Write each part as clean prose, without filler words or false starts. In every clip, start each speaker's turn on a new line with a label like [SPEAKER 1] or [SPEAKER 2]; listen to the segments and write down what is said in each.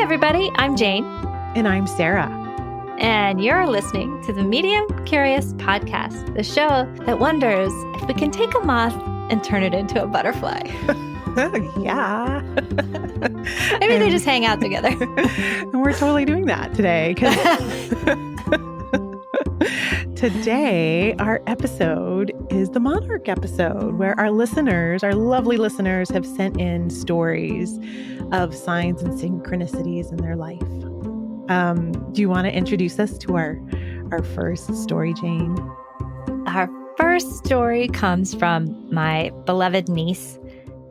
[SPEAKER 1] everybody. I'm Jane.
[SPEAKER 2] And I'm Sarah.
[SPEAKER 1] And you're listening to the Medium Curious Podcast, the show that wonders if we can take a moth and turn it into a butterfly.
[SPEAKER 2] Yeah.
[SPEAKER 1] Maybe they just hang out together.
[SPEAKER 2] And we're totally doing that today. Today, our episode is the Monarch episode, where our listeners, our lovely listeners, have sent in stories of signs and synchronicities in their life. Do you want to introduce us to our first story, Jane?
[SPEAKER 1] Our first story comes from my beloved niece,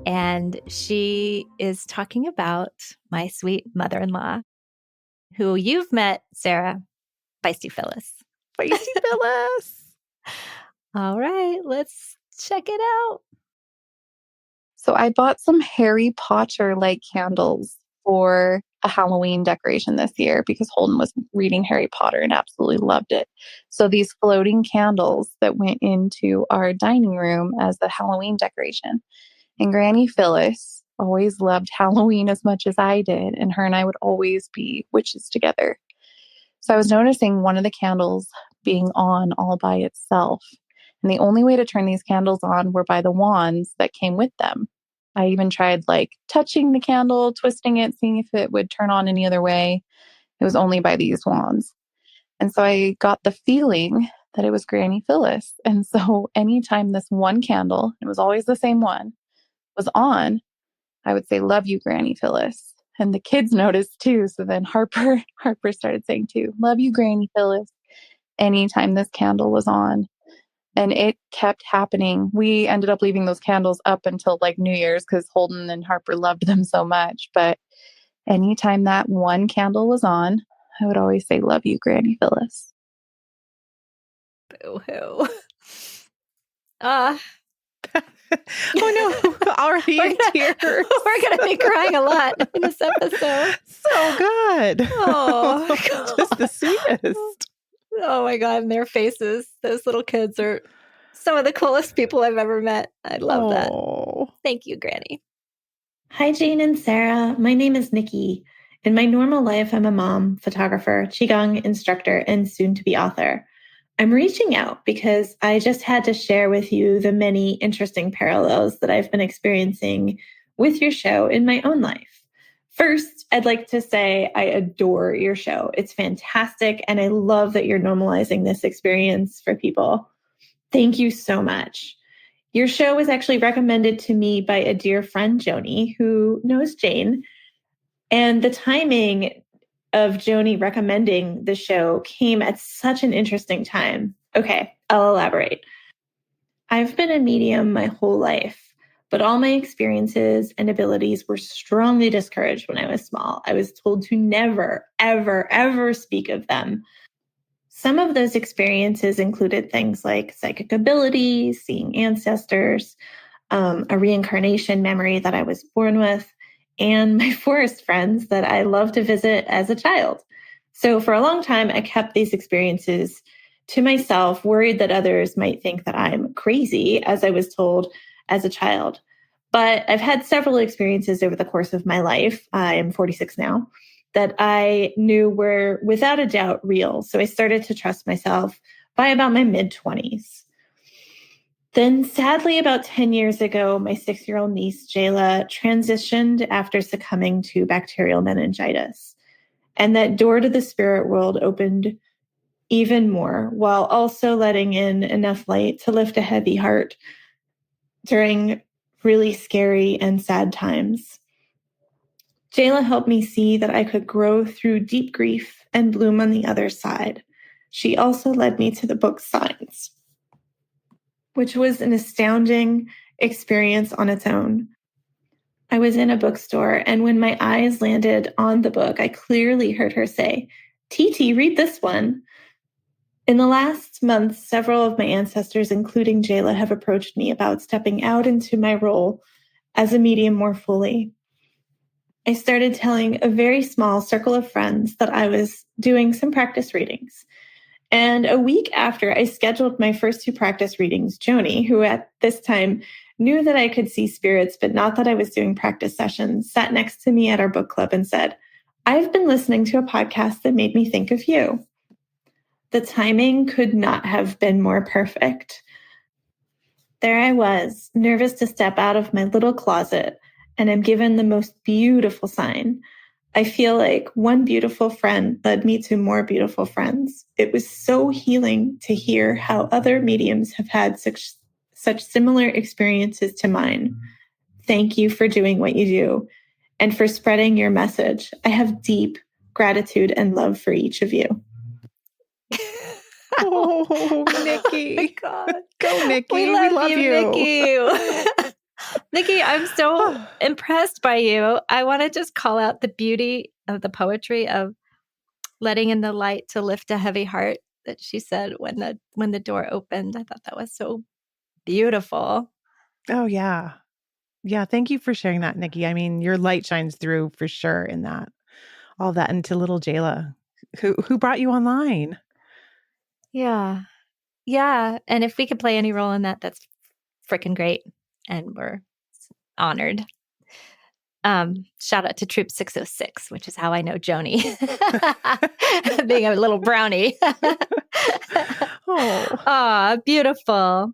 [SPEAKER 1] and she is talking about my sweet mother-in-law, who you've met, Sarah, Feisty Phyllis.
[SPEAKER 2] Feisty Phyllis.
[SPEAKER 1] All right, let's check it out.
[SPEAKER 3] So I bought some Harry Potter-like candles for a Halloween decoration this year because Holden was reading Harry Potter and absolutely loved it. So these floating candles that went into our dining room as the Halloween decoration. And Granny Phyllis always loved Halloween as much as I did, and her and I would always be witches together. So I was noticing one of the candles being on all by itself. And the only way to turn these candles on were by the wands that came with them. I even tried touching the candle, twisting it, seeing if it would turn on any other way. It was only by these wands. And so I got the feeling that it was Granny Phyllis. And so anytime this one candle, it was always the same one, was on, I would say, "Love you, Granny Phyllis." And the kids noticed too. So then Harper started saying too, "Love you, Granny Phyllis," anytime this candle was on. And it kept happening. We ended up leaving those candles up until New Year's because Holden and Harper loved them so much. But anytime that one candle was on, I would always say, "Love you, Granny Phyllis."
[SPEAKER 1] Boo-hoo.
[SPEAKER 2] Oh no, already in tears.
[SPEAKER 1] We're going to be crying a lot in this episode.
[SPEAKER 2] So good.
[SPEAKER 1] Oh,
[SPEAKER 2] just the sweetest.
[SPEAKER 1] Oh my God, and their faces. Those little kids are some of the coolest people I've ever met. I love that. Thank you, Granny.
[SPEAKER 4] Hi, Jane and Sarah. My name is Nikki. In my normal life, I'm a mom, photographer, Qigong instructor, and soon-to-be author. I'm reaching out because I just had to share with you the many interesting parallels that I've been experiencing with your show in my own life. First, I'd like to say I adore your show. It's fantastic, and I love that you're normalizing this experience for people. Thank you so much. Your show was actually recommended to me by a dear friend, Joni, who knows Jane. And the timing of Joni recommending the show came at such an interesting time. Okay, I'll elaborate. I've been a medium my whole life. But all my experiences and abilities were strongly discouraged when I was small. I was told to never, ever, ever speak of them. Some of those experiences included things like psychic abilities, seeing ancestors, a reincarnation memory that I was born with, and my forest friends that I loved to visit as a child. So for a long time, I kept these experiences to myself, worried that others might think that I'm crazy, as I was told as a child. But I've had several experiences over the course of my life, I am 46 now, that I knew were without a doubt real. So I started to trust myself by about my mid-20s. Then sadly, about 10 years ago, my 6-year-old niece, Jaela, transitioned after succumbing to bacterial meningitis. And that door to the spirit world opened even more, while also letting in enough light to lift a heavy heart during really scary and sad times. Jaela helped me see that I could grow through deep grief and bloom on the other side. She also led me to the book Signs, which was an astounding experience on its own. I was in a bookstore, and when my eyes landed on the book, I clearly heard her say, "TT, read this one." In the last month, several of my ancestors, including Jaela, have approached me about stepping out into my role as a medium more fully. I started telling a very small circle of friends that I was doing some practice readings. And a week after I scheduled my first 2 practice readings, Joni, who at this time knew that I could see spirits, but not that I was doing practice sessions, sat next to me at our book club and said, I've been listening to a podcast that made me think of you. The timing could not have been more perfect. There I was, nervous to step out of my little closet, and I'm given the most beautiful sign. I feel like one beautiful friend led me to more beautiful friends. It was so healing to hear how other mediums have had such similar experiences to mine. Thank you for doing what you do and for spreading your message. I have deep gratitude and love for each of you.
[SPEAKER 2] Oh, Nikki.
[SPEAKER 1] Oh my God.
[SPEAKER 2] Go, Nikki.
[SPEAKER 1] We love you, Nikki. Nikki, I'm so impressed by you. I want to just call out the beauty of the poetry of letting in the light to lift a heavy heart that she said when the door opened. I thought that was so beautiful.
[SPEAKER 2] Oh, yeah. Yeah. Thank you for sharing that, Nikki. I mean, your light shines through for sure in that. All that into little Jaela, who brought you online.
[SPEAKER 1] Yeah. Yeah. And if we could play any role in that, that's freaking great. And we're honored. Shout out to Troop 606, which is how I know Joni. Being a little brownie. Oh, beautiful.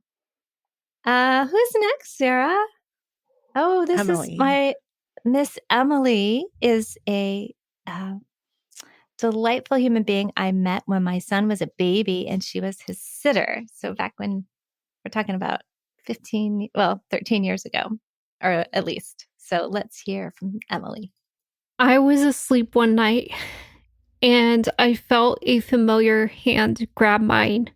[SPEAKER 1] Who's next, Sarah? Oh, this
[SPEAKER 2] Emily.
[SPEAKER 1] is my Miss Emily is a delightful human being I met when my son was a baby and she was his sitter. So back when we're talking about 13 years ago, or at least. So let's hear from Emily.
[SPEAKER 5] I was asleep one night and I felt a familiar hand grab mine.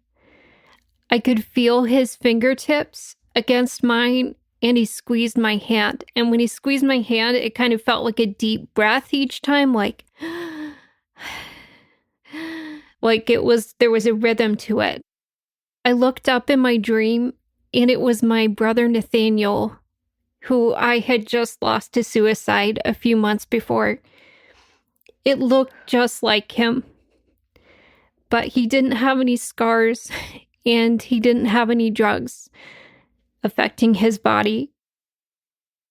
[SPEAKER 5] I could feel his fingertips against mine and he squeezed my hand. And when he squeezed my hand, it kind of felt like a deep breath each time, like there was a rhythm to it. I looked up in my dream and it was my brother Nathaniel, who I had just lost to suicide a few months before. It looked just like him, but he didn't have any scars and he didn't have any drugs affecting his body.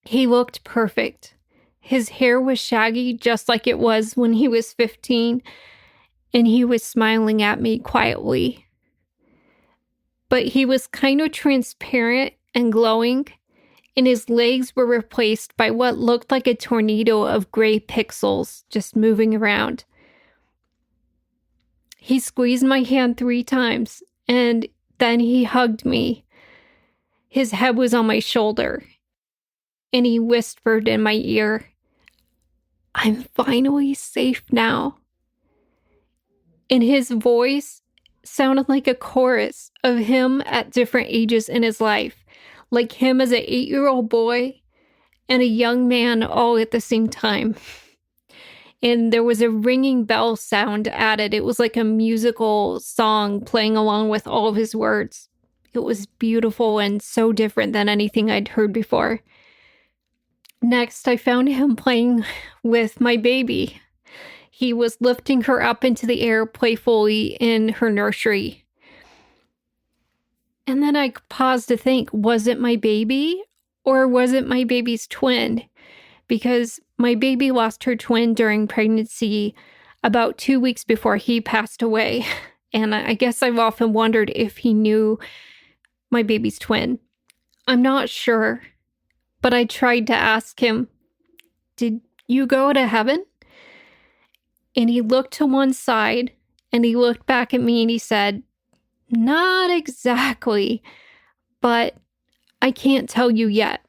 [SPEAKER 5] He looked perfect. His hair was shaggy just like it was when he was 15, and he was smiling at me quietly. But he was kind of transparent and glowing, and his legs were replaced by what looked like a tornado of gray pixels just moving around. He squeezed my hand 3 times, and then he hugged me. His head was on my shoulder, and he whispered in my ear, "I'm finally safe now." And his voice sounded like a chorus of him at different ages in his life, like him as an 8-year-old boy and a young man all at the same time. And there was a ringing bell sound added. It was like a musical song playing along with all of his words. It was beautiful and so different than anything I'd heard before. Next, I found him playing with my baby. He was lifting her up into the air playfully in her nursery. And then I paused to think, was it my baby or was it my baby's twin? Because my baby lost her twin during pregnancy about 2 weeks before he passed away. And I guess I've often wondered if he knew my baby's twin. I'm not sure, but I tried to ask him, "Did you go to heaven?" And he looked to one side and he looked back at me and he said, "Not exactly, but I can't tell you yet."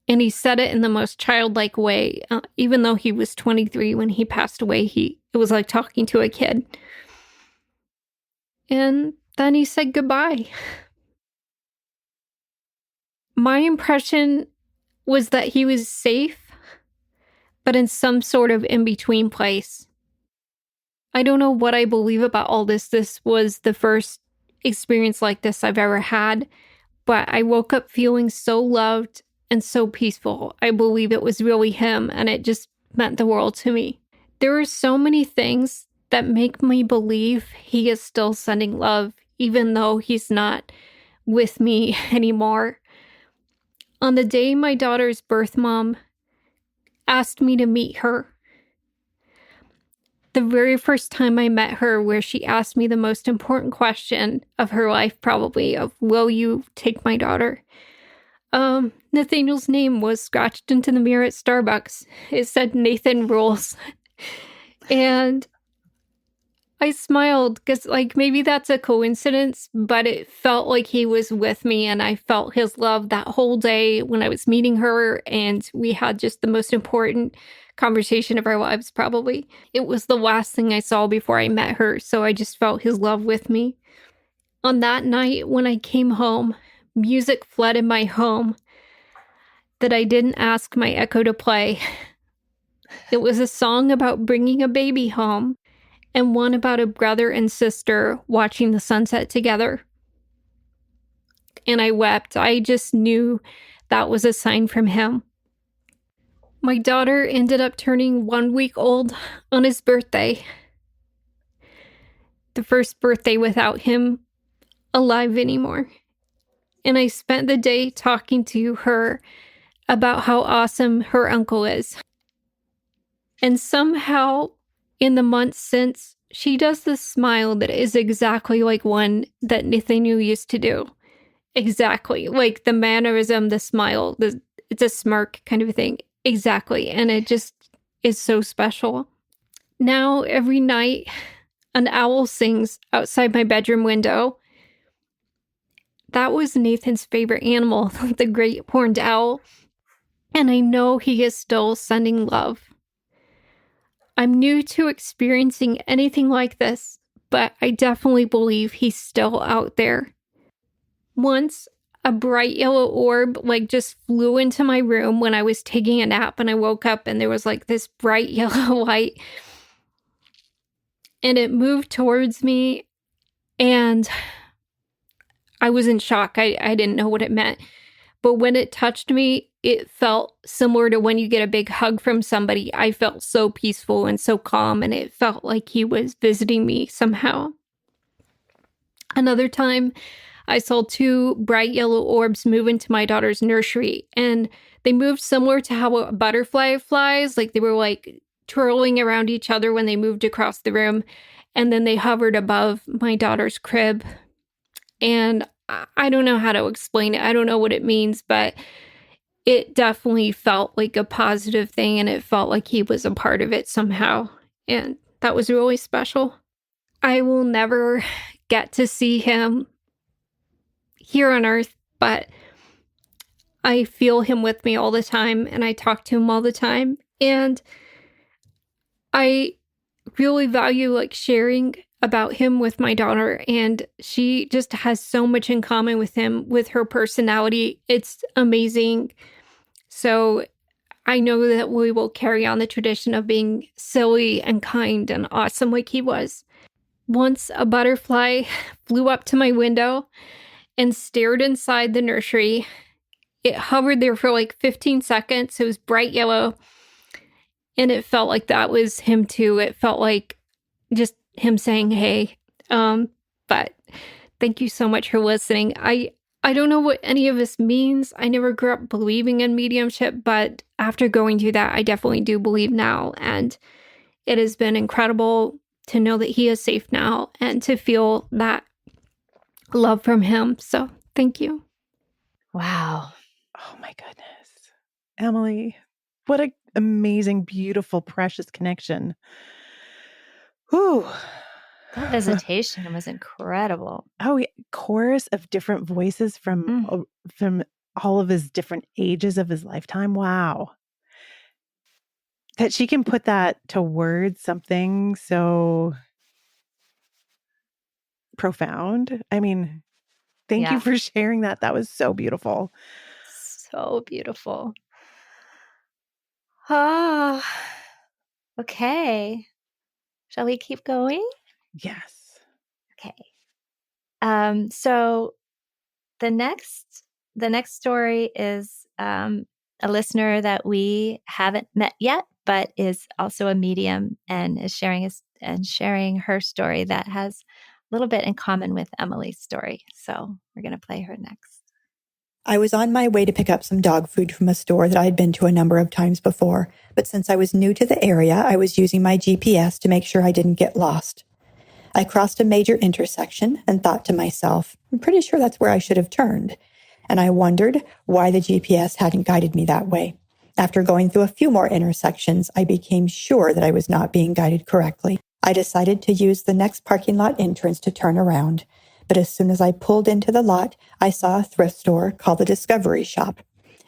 [SPEAKER 5] And he said it in the most childlike way. Even though he was 23 when he passed away, it was like talking to a kid. And then he said goodbye. My impression was that he was safe, but in some sort of in-between place. I don't know what I believe about all this. This was the first experience like this I've ever had, but I woke up feeling so loved and so peaceful. I believe it was really him, and it just meant the world to me. There are so many things that make me believe he is still sending love, even though he's not with me anymore. On the day my daughter's birth mom asked me to meet her, the very first time I met her, where she asked me the most important question of her life, probably, of, will you take my daughter? Nathaniel's name was scratched into the mirror at Starbucks. It said Nathan Rules. And I smiled because, like, maybe that's a coincidence, but it felt like he was with me, and I felt his love that whole day when I was meeting her, and we had just the most important conversation of our lives, probably. It was the last thing I saw before I met her, so I just felt his love with me. On that night, when I came home, music flooded my home that I didn't ask my Echo to play. It was a song about bringing a baby home, and one about a brother and sister watching the sunset together. And I wept. I just knew that was a sign from him. My daughter ended up turning 1 week old on his birthday. The first birthday without him alive anymore. And I spent the day talking to her about how awesome her uncle is. And somehow, in the months since, she does this smile that is exactly like one that Nathaniel used to do. Exactly. Like the mannerism, the smile, it's a smirk kind of thing. Exactly. And it just is so special. Now, every night, an owl sings outside my bedroom window. That was Nathan's favorite animal, the great horned owl. And I know he is still sending love. I'm new to experiencing anything like this, but I definitely believe he's still out there. Once, a bright yellow orb just flew into my room when I was taking a nap, and I woke up and there was this bright yellow light. And it moved towards me, and I was in shock. I didn't know what it meant. But when it touched me, it felt similar to when you get a big hug from somebody. I felt so peaceful and so calm, and it felt like he was visiting me somehow. Another time, I saw 2 bright yellow orbs move into my daughter's nursery, and they moved similar to how a butterfly flies. They were twirling around each other when they moved across the room, and then they hovered above my daughter's crib. And I don't know how to explain it. I don't know what it means, but it definitely felt like a positive thing, and it felt like he was a part of it somehow. And that was really special. I will never get to see him here on Earth, but I feel him with me all the time, and I talk to him all the time. And I really value sharing about him with my daughter, and she just has so much in common with him, with her personality. It's amazing. So I know that we will carry on the tradition of being silly and kind and awesome like he was. Once a butterfly flew up to my window and stared inside the nursery. It hovered there for 15 seconds. It was bright yellow, and it felt like that was him too. It felt like just him saying, hey. But thank you so much for listening. I don't know what any of this means. I never grew up believing in mediumship, but after going through that, I definitely do believe now. And it has been incredible to know that he is safe now and to feel that love from him. So thank you.
[SPEAKER 1] Wow.
[SPEAKER 2] Oh my goodness. Emily, what an amazing, beautiful, precious connection. Whew.
[SPEAKER 1] That visitation was incredible.
[SPEAKER 2] Oh, yeah. Chorus of different voices from all of his different ages of his lifetime. Wow. That she can put that to words, something so profound. I mean, thank you for sharing that. That was so beautiful.
[SPEAKER 1] So beautiful. Oh, okay. Shall we keep going?
[SPEAKER 2] Yes.
[SPEAKER 1] Okay. So the next story is a listener that we haven't met yet, but is also a medium and is sharing her story that has a little bit in common with Emily's story. So we're going to play her next.
[SPEAKER 6] I was on my way to pick up some dog food from a store that I had been to a number of times before, but since I was new to the area, I was using my GPS to make sure I didn't get lost. I crossed a major intersection and thought to myself, I'm pretty sure that's where I should have turned. And I wondered why the GPS hadn't guided me that way. After going through a few more intersections, I became sure that I was not being guided correctly. I decided to use the next parking lot entrance to turn around. But as soon as I pulled into the lot, I saw a thrift store called the Discovery Shop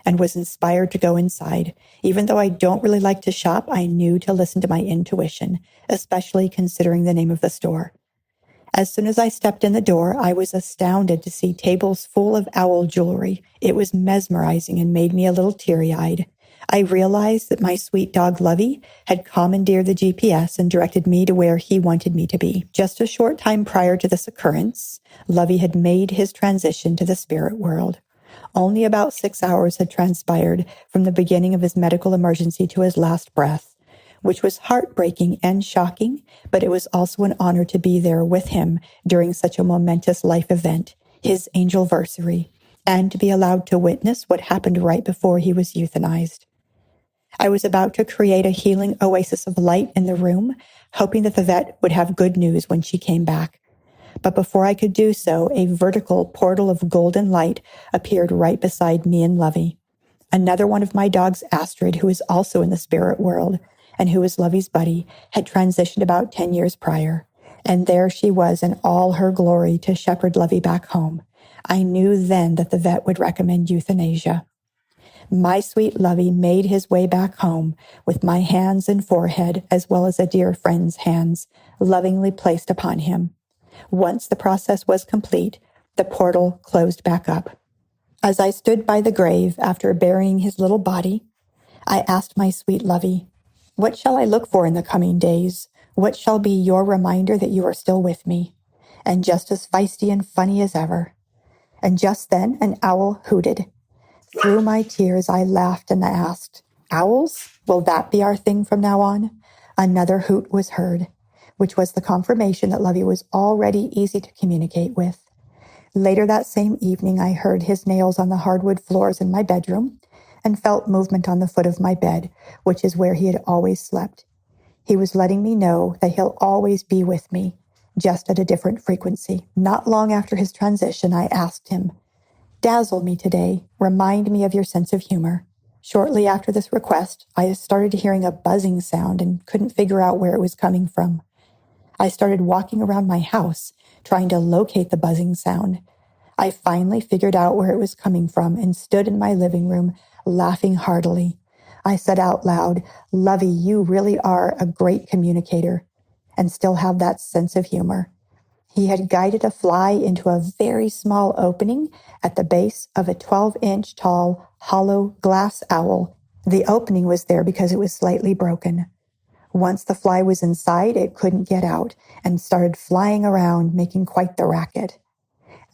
[SPEAKER 6] and was inspired to go inside. Even though I don't really like to shop, I knew to listen to my intuition, especially considering the name of the store. As soon as I stepped in the door, I was astounded to see tables full of owl jewelry. It was mesmerizing and made me a little teary-eyed. I realized that my sweet dog Lovey had commandeered the GPS and directed me to where he wanted me to be. Just a short time prior to this occurrence, Lovey had made his transition to the spirit world. Only about 6 hours had transpired from the beginning of his medical emergency to his last breath, which was heartbreaking and shocking, but it was also an honor to be there with him during such a momentous life event, his angelversary, and to be allowed to witness what happened right before he was euthanized. I was about to create a healing oasis of light in the room, hoping that the vet would have good news when she came back. But before I could do so, a vertical portal of golden light appeared right beside me and Lovey. Another one of my dogs, Astrid, who is also in the spirit world, and who was Lovey's buddy, had transitioned about 10 years prior. And there she was in all her glory to shepherd Lovey back home. I knew then that the vet would recommend euthanasia. My sweet Lovey made his way back home with my hands and forehead, as well as a dear friend's hands, lovingly placed upon him. Once the process was complete, the portal closed back up. As I stood by the grave after burying his little body, I asked my sweet Lovey, what shall I look for in the coming days? What shall be your reminder that you are still with me, and just as feisty and funny as ever? And just then an owl hooted. Through my tears, I laughed and asked, owls? Will that be our thing from now on? Another hoot was heard, which was the confirmation that Lovey was already easy to communicate with. Later that same evening, I heard his nails on the hardwood floors in my bedroom and felt movement on the foot of my bed, which is where he had always slept. He was letting me know that he'll always be with me, just at a different frequency. Not long after his transition, I asked him, dazzle me today. Remind me of your sense of humor. Shortly after this request, I started hearing a buzzing sound and couldn't figure out where it was coming from. I started walking around my house, trying to locate the buzzing sound. I finally figured out where it was coming from and stood in my living room, laughing heartily. I said out loud, Lovey, you really are a great communicator and still have that sense of humor. He had guided a fly into a very small opening at the base of a 12-inch tall, hollow glass owl. The opening was there because it was slightly broken. Once the fly was inside, it couldn't get out and started flying around, making quite the racket.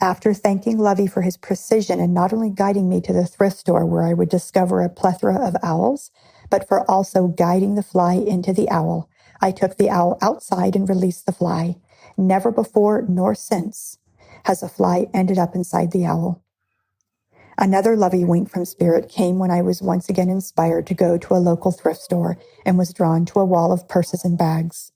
[SPEAKER 6] After thanking Lovey for his precision and not only guiding me to the thrift store where I would discover a plethora of owls, but for also guiding the fly into the owl, I took the owl outside and released the fly. Never before nor since has a fly ended up inside the owl. Another Lovey wink from spirit came when I was once again inspired to go to a local thrift store and was drawn to a wall of purses and bags.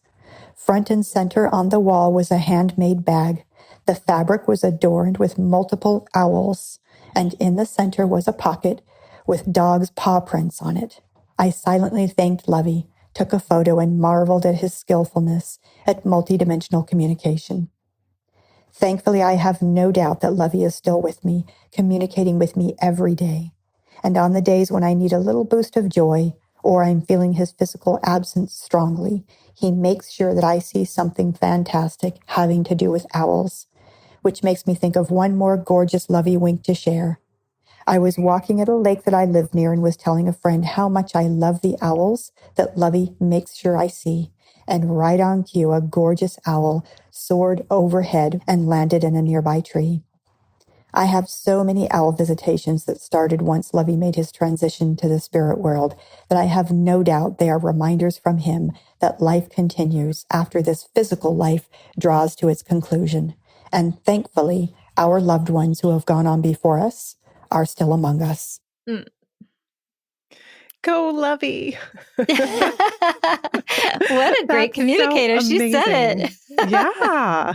[SPEAKER 6] Front and center on the wall was a handmade bag. The fabric was adorned with multiple owls, and in the center was a pocket with dogs' paw prints on it. I silently thanked Lovey, took a photo, and marveled at his skillfulness at multidimensional communication. Thankfully, I have no doubt that Lovey is still with me, communicating with me every day. And on the days when I need a little boost of joy, or I'm feeling his physical absence strongly, he makes sure that I see something fantastic having to do with owls, which makes me think of one more gorgeous Lovey wink to share. I was walking at a lake that I live near and was telling a friend how much I love the owls that Lovey makes sure I see. And right on cue, a gorgeous owl soared overhead and landed in a nearby tree. I have so many owl visitations that started once Lovey made his transition to the spirit world that I have no doubt they are reminders from him that life continues after this physical life draws to its conclusion. And thankfully, our loved ones who have gone on before us are still among us.
[SPEAKER 1] Mm.
[SPEAKER 2] Go, Lovey.
[SPEAKER 1] What a great communicator.
[SPEAKER 2] So
[SPEAKER 1] she said it.
[SPEAKER 2] Yeah.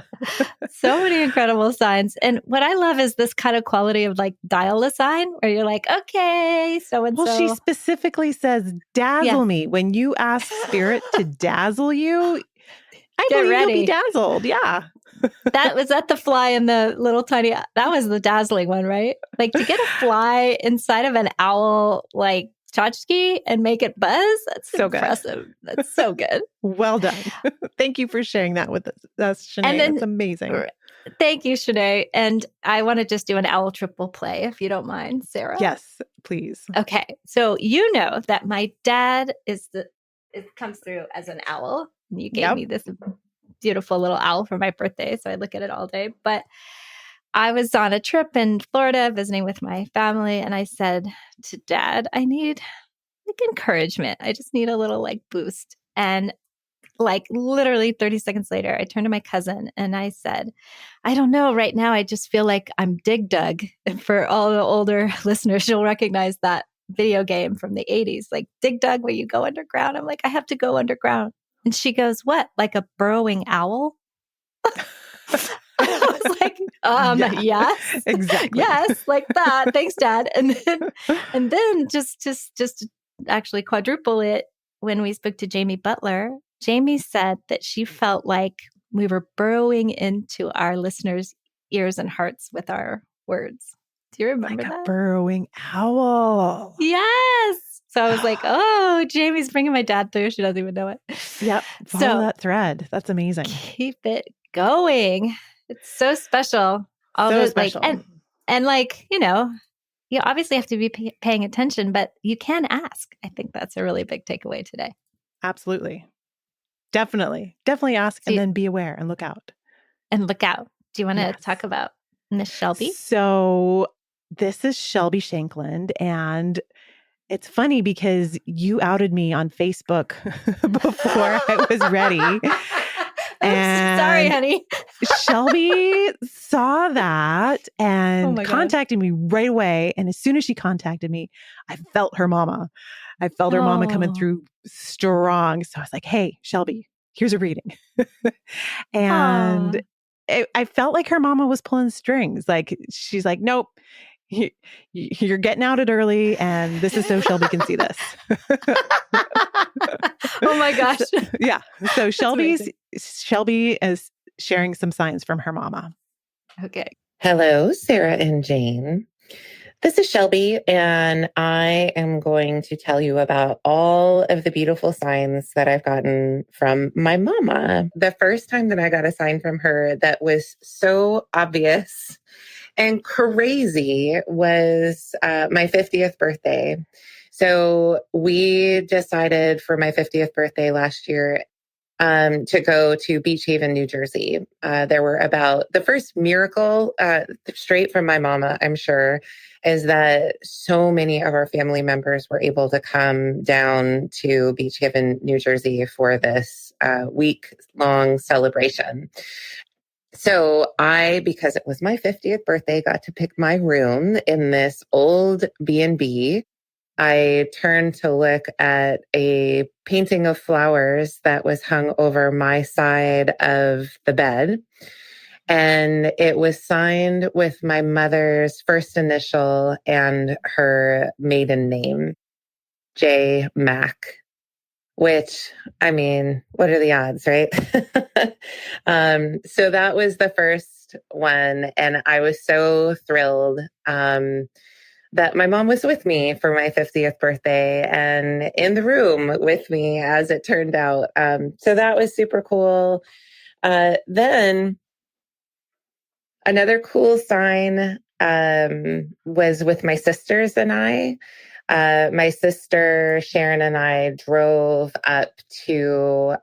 [SPEAKER 1] So many incredible signs. And what I love is this kind of quality of like dial a sign where you're like, okay, so and so.
[SPEAKER 2] Well, she specifically says, dazzle me. When you ask spirit to dazzle you, I
[SPEAKER 1] Get
[SPEAKER 2] believe
[SPEAKER 1] ready.
[SPEAKER 2] you'll be dazzled. Yeah.
[SPEAKER 1] Was that the fly in the little tiny, that was the dazzling one, right? Like to get a fly inside of an owl, like tchotchke and make it buzz. That's so impressive. Good. That's so good.
[SPEAKER 2] Well done. Thank you for sharing that with us, Chenee. That's amazing.
[SPEAKER 1] Thank you, Chenee. And I want to just do an owl triple play, if you don't mind, Sarah.
[SPEAKER 2] Yes, please.
[SPEAKER 1] Okay. So you know that my dad it comes through as an owl. And you gave me this beautiful little owl for my birthday. So I look at it all day. But I was on a trip in Florida visiting with my family. And I said to Dad, I need like encouragement. I just need a little like boost. And like literally 30 seconds later, I turned to my cousin and I said, I don't know. Right now, I just feel like I'm Dig Dug. And for all the older listeners, you'll recognize that video game from the 80s, like Dig Dug, where you go underground. I'm like, I have to go underground. And she goes, what? Like a burrowing owl? I was like, yes,
[SPEAKER 2] exactly.
[SPEAKER 1] Yes, like that. Thanks, Dad. And then just to actually quadruple it, when we spoke to Jamie Butler, Jamie said that she felt like we were burrowing into our listeners' ears and hearts with our words. Do you remember that?
[SPEAKER 2] A burrowing owl.
[SPEAKER 1] Yes. So I was like, oh, Jamie's bringing my dad through. She doesn't even know it.
[SPEAKER 2] Yep. Follow that thread. That's amazing.
[SPEAKER 1] Keep it going. It's so special.
[SPEAKER 2] Special.
[SPEAKER 1] Like, and like, you obviously have to be paying attention, but you can ask. I think that's a really big takeaway today.
[SPEAKER 2] Absolutely. Definitely ask and then be aware and look out.
[SPEAKER 1] Do you want to talk about Miss Shelby?
[SPEAKER 2] So this is Shelby Shankland, and it's funny because you outed me on Facebook before I was ready.
[SPEAKER 1] And sorry, honey.
[SPEAKER 2] Shelby saw that and contacted me right away. And as soon as she contacted me, I felt her mama. I felt her mama coming through strong. So I was like, hey, Shelby, here's a reading. And I felt like her mama was pulling strings. Like, she's like, nope, you're getting outed early. And this is so Shelby can see this.
[SPEAKER 1] Oh my gosh.
[SPEAKER 2] Yeah. So Shelby is sharing some signs from her mama.
[SPEAKER 1] Okay.
[SPEAKER 7] Hello, Sarah and Jane. This is Shelby, and I am going to tell you about all of the beautiful signs that I've gotten from my mama. The first time that I got a sign from her that was so obvious and crazy was my 50th birthday. So we decided for my 50th birthday last year to go to Beach Haven, New Jersey. There were the first miracle, straight from my mama, I'm sure, is that so many of our family members were able to come down to Beach Haven, New Jersey for this week-long celebration. So because it was my 50th birthday, got to pick my room in this old B&B. I turned to look at a painting of flowers that was hung over my side of the bed. And it was signed with my mother's first initial and her maiden name, J. Mac. Which, I mean, what are the odds, right? So that was the first one. And I was so thrilled that my mom was with me for my 50th birthday and in the room with me, as it turned out. So that was super cool. Then another cool sign was with my sisters and I. My sister Sharon and I drove up to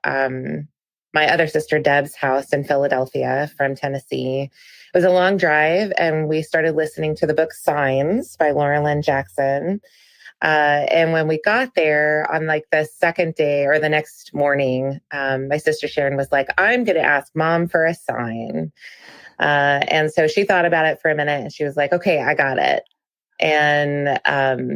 [SPEAKER 7] my other sister Deb's house in Philadelphia from Tennessee. It was a long drive, and we started listening to the book Signs by Laura Lynn Jackson. And when we got there on like the second day or the next morning, my sister Sharon was like, I'm going to ask Mom for a sign. And so she thought about it for a minute and she was like, okay, I got it. And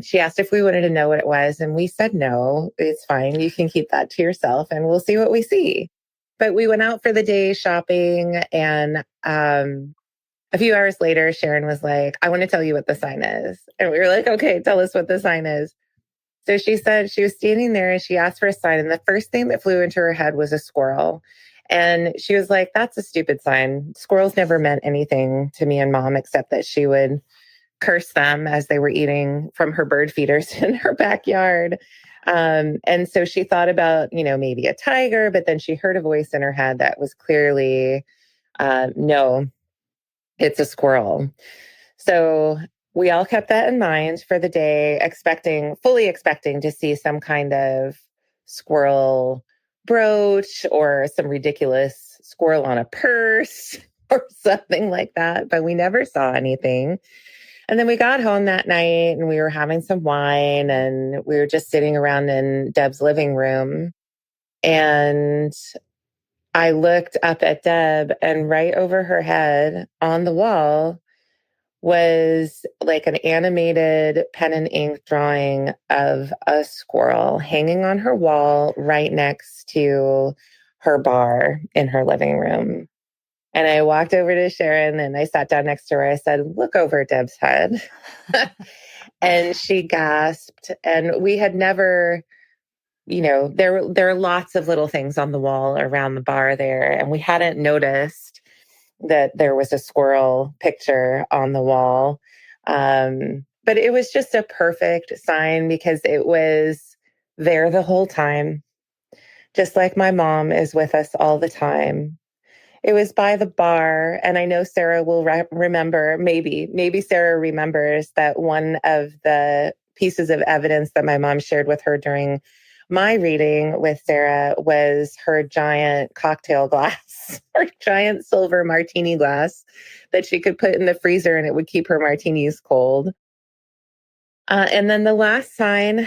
[SPEAKER 7] she asked if we wanted to know what it was. And we said, no, it's fine. You can keep that to yourself and we'll see what we see. But we went out for the day shopping. And a few hours later, Sharon was like, I want to tell you what the sign is. And we were like, okay, tell us what the sign is. So she said she was standing there and she asked for a sign. And the first thing that flew into her head was a squirrel. And she was like, that's a stupid sign. Squirrels never meant anything to me and Mom, except that she would curse them as they were eating from her bird feeders in her backyard. And so she thought about, maybe a tiger, but then she heard a voice in her head that was clearly, no, it's a squirrel. So we all kept that in mind for the day, fully expecting to see some kind of squirrel brooch or some ridiculous squirrel on a purse or something like that. But we never saw anything. And then we got home that night and we were having some wine and we were just sitting around in Deb's living room. And I looked up at Deb and right over her head on the wall was like an animated pen and ink drawing of a squirrel hanging on her wall right next to her bar in her living room. And I walked over to Sharon and I sat down next to her. I said, look over Deb's head. And she gasped. And we had never, there are lots of little things on the wall around the bar there. And we hadn't noticed that there was a squirrel picture on the wall. But it was just a perfect sign because it was there the whole time. Just like my mom is with us all the time. It was by the bar, and I know Sarah will remember, maybe Sarah remembers that one of the pieces of evidence that my mom shared with her during my reading with Sarah was her giant cocktail glass, her giant silver martini glass that she could put in the freezer and it would keep her martinis cold. And then the last sign,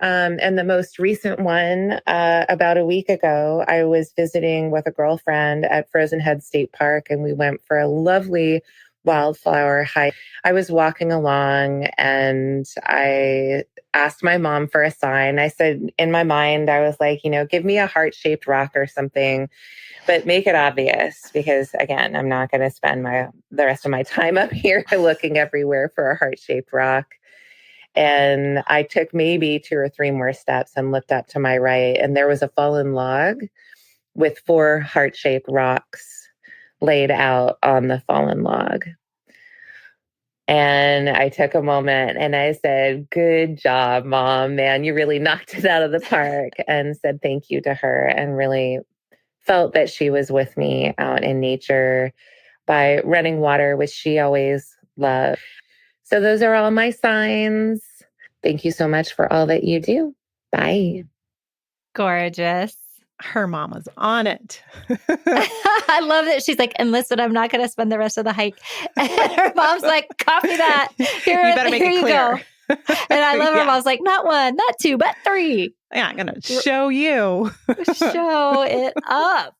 [SPEAKER 7] and the most recent one, about a week ago, I was visiting with a girlfriend at Frozen Head State Park, and we went for a lovely wildflower hike. I was walking along and I asked my mom for a sign. I said, in my mind, I was like, give me a heart-shaped rock or something, but make it obvious because, again, I'm not going to spend the rest of my time up here looking everywhere for a heart-shaped rock. And I took maybe 2 or 3 more steps and looked up to my right, and there was a fallen log with 4 heart-shaped rocks laid out on the fallen log. And I took a moment and I said, good job, Mom, man, you really knocked it out of the park, and said thank you to her and really felt that she was with me out in nature by running water, which she always loved. So those are all my signs. Thank you so much for all that you do. Bye.
[SPEAKER 1] Gorgeous.
[SPEAKER 2] Her mama's on it.
[SPEAKER 1] I love that she's like, and listen, I'm not going to spend the rest of the hike. And her mom's like, copy that. Here you go. And I love her mom's like, not 1, not 2, but 3.
[SPEAKER 2] Yeah, I'm going to show you.
[SPEAKER 1] Show it up.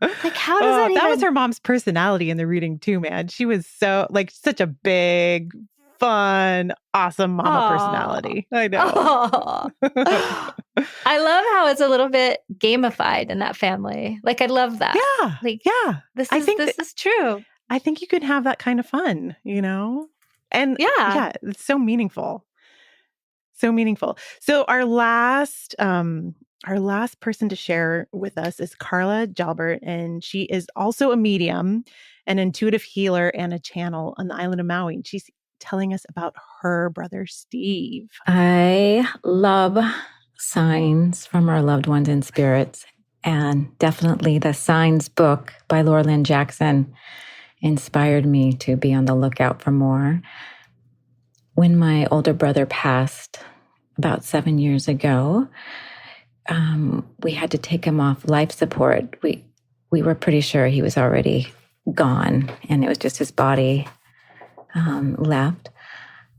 [SPEAKER 1] Like, how does
[SPEAKER 2] that was her mom's personality in the reading too, man. She was such a big, fun, awesome mama personality. I know.
[SPEAKER 1] I love how it's a little bit gamified in that family. Like, I love that.
[SPEAKER 2] Yeah. This
[SPEAKER 1] is true.
[SPEAKER 2] I think you can have that kind of fun, And yeah, it's so meaningful. So meaningful. So our last person to share with us is Carla Jalbert, and she is also a medium, an intuitive healer, and a channel on the island of Maui. And she's telling us about her brother, Steve.
[SPEAKER 8] I love signs from our loved ones in spirits, and definitely the Signs book by Laura Lynn Jackson inspired me to be on the lookout for more. When my older brother passed about 7 years ago, we had to take him off life support. We were pretty sure he was already gone, and it was just his body left.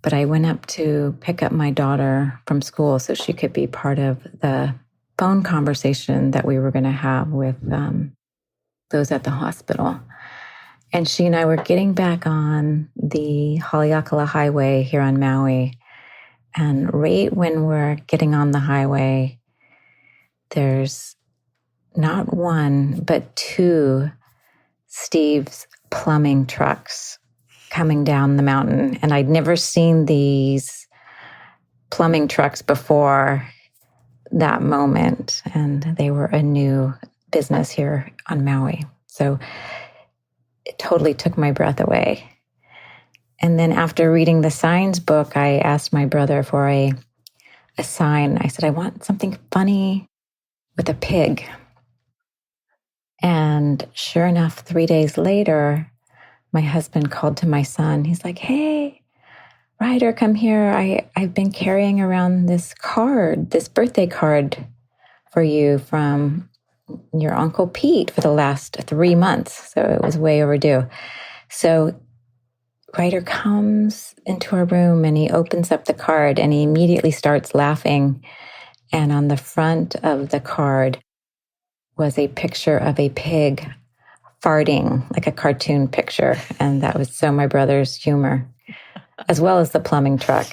[SPEAKER 8] But I went up to pick up my daughter from school so she could be part of the phone conversation that we were going to have with those at the hospital. And she and I were getting back on the Haleakala Highway here on Maui. And right when we're getting on the highway, there's not one, but two Steve's plumbing trucks coming down the mountain. And I'd never seen these plumbing trucks before that moment. And they were a new business here on Maui. So it totally took my breath away. And then after reading the signs book, I asked my brother for a sign. I said, I want something funny with a pig. And sure enough, 3 days later, my husband called to my son. He's like, hey, Ryder, come here. I've been carrying around this card, this birthday card for you from your Uncle Pete for the last 3 months. So it was way overdue. So Ryder comes into our room and he opens up the card and he immediately starts laughing. And on the front of the card was a picture of a pig farting, like a cartoon picture. And that was so my brother's humor, as well as the plumbing truck.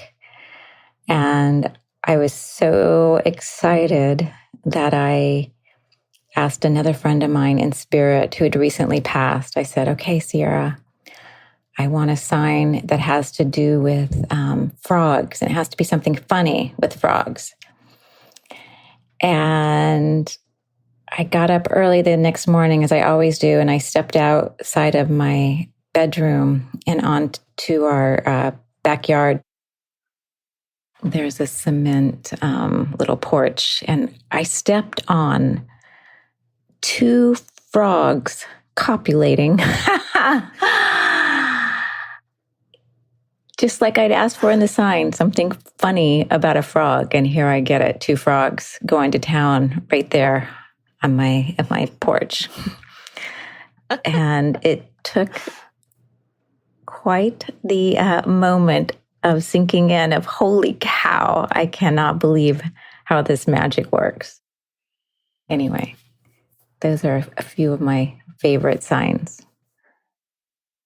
[SPEAKER 8] And I was so excited that I asked another friend of mine in spirit who had recently passed. I said, okay, Sierra, I want a sign that has to do with frogs. And it has to be something funny with frogs. And I got up early the next morning, as I always do, and I stepped outside of my bedroom and onto our backyard. There's a cement little porch, and I stepped on two frogs copulating. Just like I'd asked for in the sign, something funny about a frog. And here I get it, two frogs going to town right there on my porch. And it took quite the moment of sinking in of, holy cow, I cannot believe how this magic works. Anyway, those are a few of my favorite signs.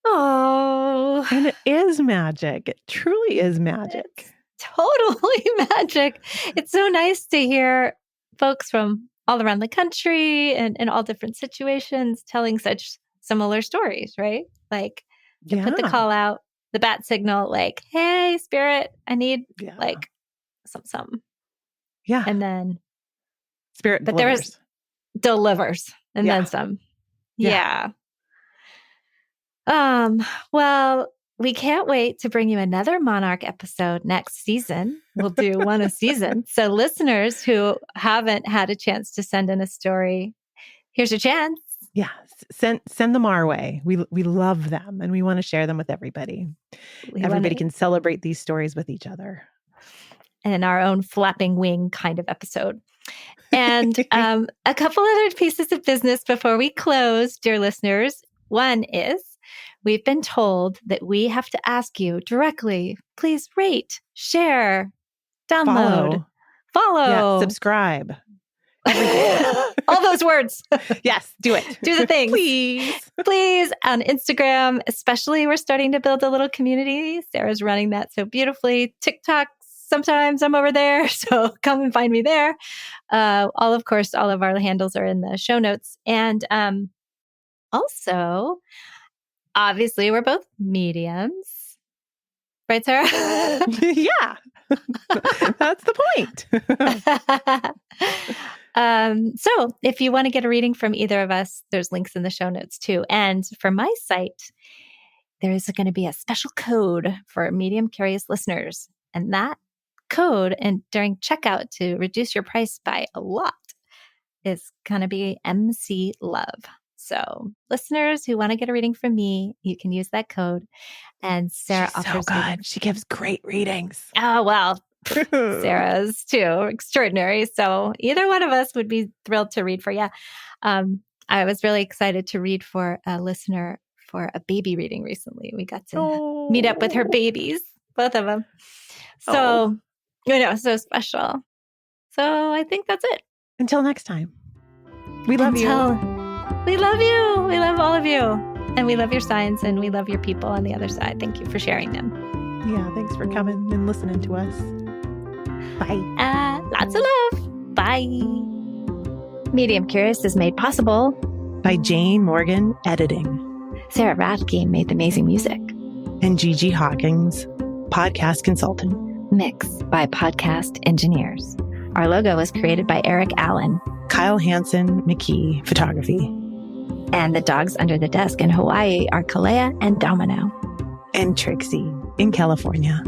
[SPEAKER 1] Oh,
[SPEAKER 2] And it is magic. It truly is magic.
[SPEAKER 1] it's totally magic. It's so nice to hear folks from all around the country and in all different situations telling such similar stories, right? Like to put the call out, the bat signal, like, hey, spirit, I need like some.
[SPEAKER 2] Yeah.
[SPEAKER 1] And then
[SPEAKER 2] Spirit
[SPEAKER 1] but
[SPEAKER 2] delivers.
[SPEAKER 1] delivers and then some. Yeah. Well, we can't wait to bring you another Monarch episode next season. We'll do one a season. So listeners who haven't had a chance to send in a story, here's your chance.
[SPEAKER 2] Yeah. Send them our way. We love them and we want to share them with everybody. Everybody can celebrate these stories with each other.
[SPEAKER 1] And our own flapping wing kind of episode. And a couple other pieces of business before we close, dear listeners. One is we've been told that we have to ask you directly, please rate, share, download, follow,
[SPEAKER 2] subscribe.
[SPEAKER 1] All those words.
[SPEAKER 2] Yes, do it.
[SPEAKER 1] Do the things.
[SPEAKER 2] Please.
[SPEAKER 1] On Instagram, especially, we're starting to build a little community. Sarah's running that so beautifully. TikTok, sometimes I'm over there, so come and find me there. All of our handles are in the show notes. And also, obviously, we're both mediums. Right, Sarah?
[SPEAKER 2] Yeah. That's the point.
[SPEAKER 1] So if you want to get a reading from either of us, there's links in the show notes too. And for my site, there is going to be a special code for medium curious listeners. And that code, and during checkout to reduce your price by a lot, is going to be MC Love. So listeners who want to get a reading from me, you can use that code. And Sarah offers
[SPEAKER 2] so good. She gives great readings.
[SPEAKER 1] Oh, well, Sarah's too extraordinary. So either one of us would be thrilled to read for you. I was really excited to read for a listener for a baby reading recently. We got to meet up with her babies, both of them. So, so special. So I think that's it.
[SPEAKER 2] Until next time. We love you.
[SPEAKER 1] We love you. We love all of you. And we love your signs and we love your people on the other side. Thank you for sharing them.
[SPEAKER 2] Yeah, thanks for coming and listening to us. Bye.
[SPEAKER 1] Lots of love. Bye. Medium Curious is made possible
[SPEAKER 2] by Jane Morgan Editing.
[SPEAKER 1] Sarah Rathke made the amazing music.
[SPEAKER 2] And Gigi Hawkins, podcast consultant.
[SPEAKER 1] Mixed by Podcast Engineers. Our logo was created by Eric Allen.
[SPEAKER 2] Kyle Hansen McKee, photography.
[SPEAKER 1] And the dogs under the desk in Hawaii are Kalea and Domino.
[SPEAKER 2] And Trixie in California.